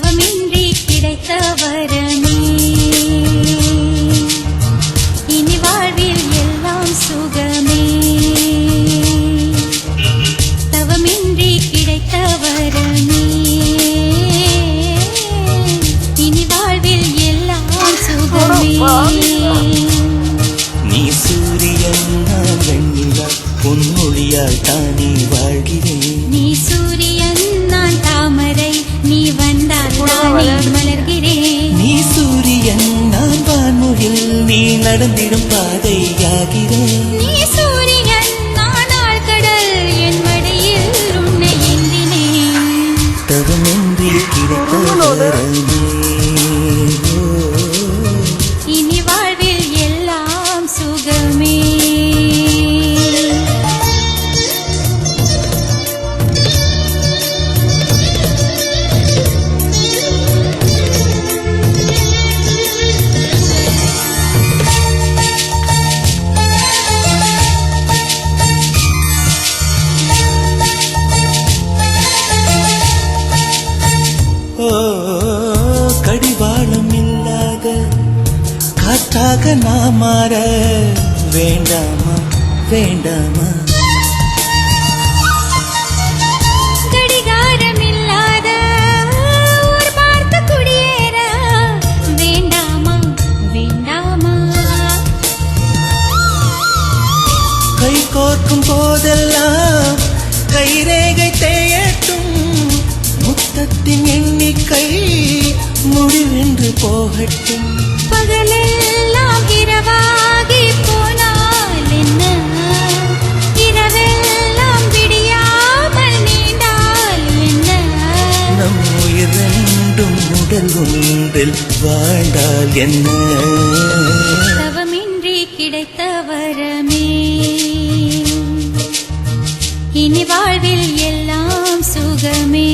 தவமின்றி கிடைத்த வரமே இனி வாழ்வில் எல்லாம் சுகமே தவமின்றி கிடைத்த வரமே இனி வாழ்வில் எல்லாம் சுகமே நீ சூரியன் நான் வெண்ணிலா பொன்மொழியால் தானே வாழ்கிறேன் நீ சூரியன் நான் தாமரை நீ வந்தால் தானே மலர்கிறேன் நீ சூரியன் நான் வான்மொழில் நீ நடந்திடும் பாதையாகிறேன் நீ சூரியன் நான் ஆழ்கடல் என் மடியில் உன்னை ஏந்தினேன் தவமின்றி கிடைத்த வரமே இனி வாழ்வில் எல்லாம் சுகமே கடிவாளம் இல்லாத காற்றாக நான் மாற வேண்டாமா வேண்டாமா கடிகாரம் இல்லாத ஊர் பார்த்து குடியேற வேண்டாமா வேண்டாமா கை கோர்க்கும் போதெல்லாம் கைரேகை தேயட்டும் முத்தத்தின் எண்ணிக்கை முடிவென்று போகட்டும் பகலெல்லாம் இரவாகி போனால் என்ன இரவெல்லாம் விடியாமல் நீண்டால் என்ன நம் உயிர் ரெண்டும் உடல் ஒன்றில் வாழ்ந்தால் என்ன தவமின்றி கிடைத்த வரமே இனி வாழ்வில் எல்லாம் சுகமே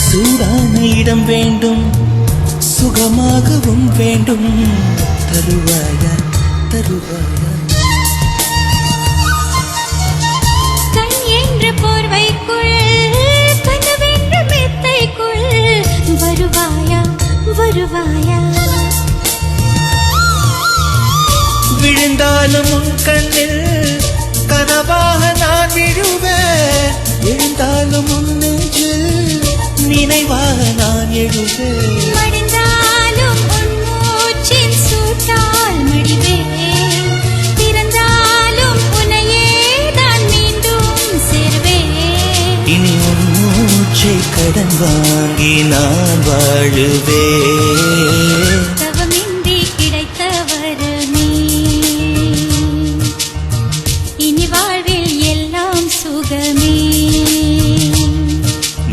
சூடான இடம் வேண்டும் சுகமாகவும் வேண்டும் தருவாயா தருவாயா கண் என்ற போர்வைக்குள் கனவென்ற மெத்தைக்குள் வருவாயா வருவாயா விழுந்தாலும் உன் கண்ணில் கனவாக நான் விழுவேன் எழுந்தாலும் உன் நெஞ்சில் நினைவாக நான் எழுவேன் மடிந்தாலும் உன் மூச்சின் சூட்டால் மடிவேன் பிறந்தாலும் உன்னையே நான் மீண்டும் சேர்வேன் இனி உன் மூச்சை கடன் வாங்கி நான் வாழுவேன் தவமின்றி கிடைத்த வரமே இனி வாழ்வில் எல்லாம் சுகமே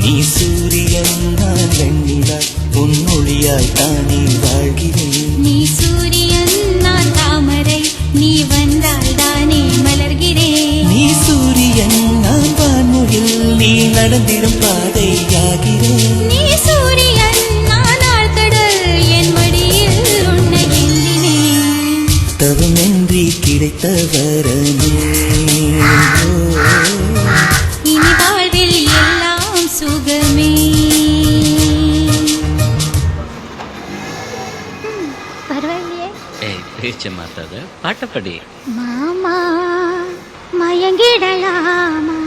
நீ சூரியன் நான் வெண்ணிலா பொன்மொழியால் தானே வாழ்கிறேன் நீ சூரியன் நான் தாமரை நீ வந்தால் தானே மலர்கிறேன் நீ சூரியன் நான் வான்மொழில் நீ நடந்திடும் பாதையாகிறேன் நீ சூரியன் நான் ஆழ்கடல் என் மடியில் உன்னை ஏந்தினேன் தவமின்றி கிடைத்த வரமே இனி வாழ்வில் எல்லாம் சுகமே பரவாயில்லையே ஏய் பேச்சு மாத்தாத பாட்டப்படி மாமா மயங்கிடலாமா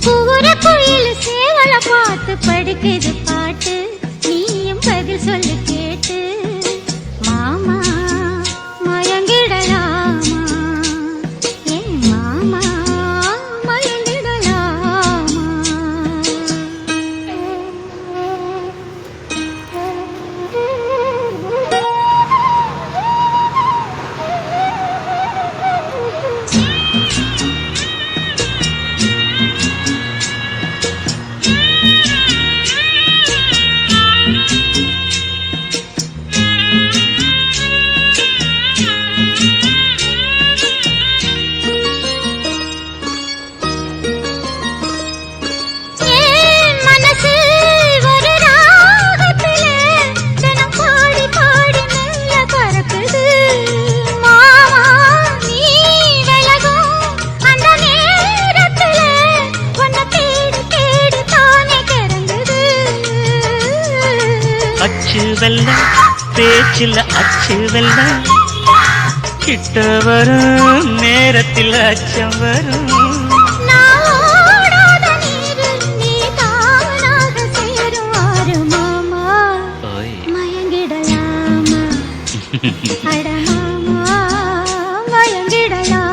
பூர குயில் சேவல பார்த்து படுக்குது பாட்டு நீயும் பதில் சொல்லு கேட்டு மாமா மயங்கிடலாமா ஏன் மாமா மயங்கிடலாமா அச்சு வெல்லம் பேச்சில் அச்சு வெல்லம் கிட்ட வரும் நேரத்தில் அச்சம் வரும் நான் ஓடாத நீரில் நீ தானாக சேருவாரு மாமா. ஓய் மயங்கிடலாமா அட மாமா, மயங்கிடலாமா.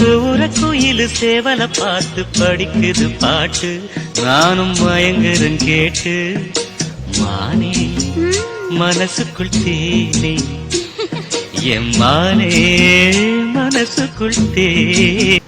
கூற குயில் சேவல பார்த்து படிக்குது பாட்டு நானும் மயங்குறேன் கேட்டு மானே மனசுக்குள் தேனே என் மானே மனசுக்குள் தேனே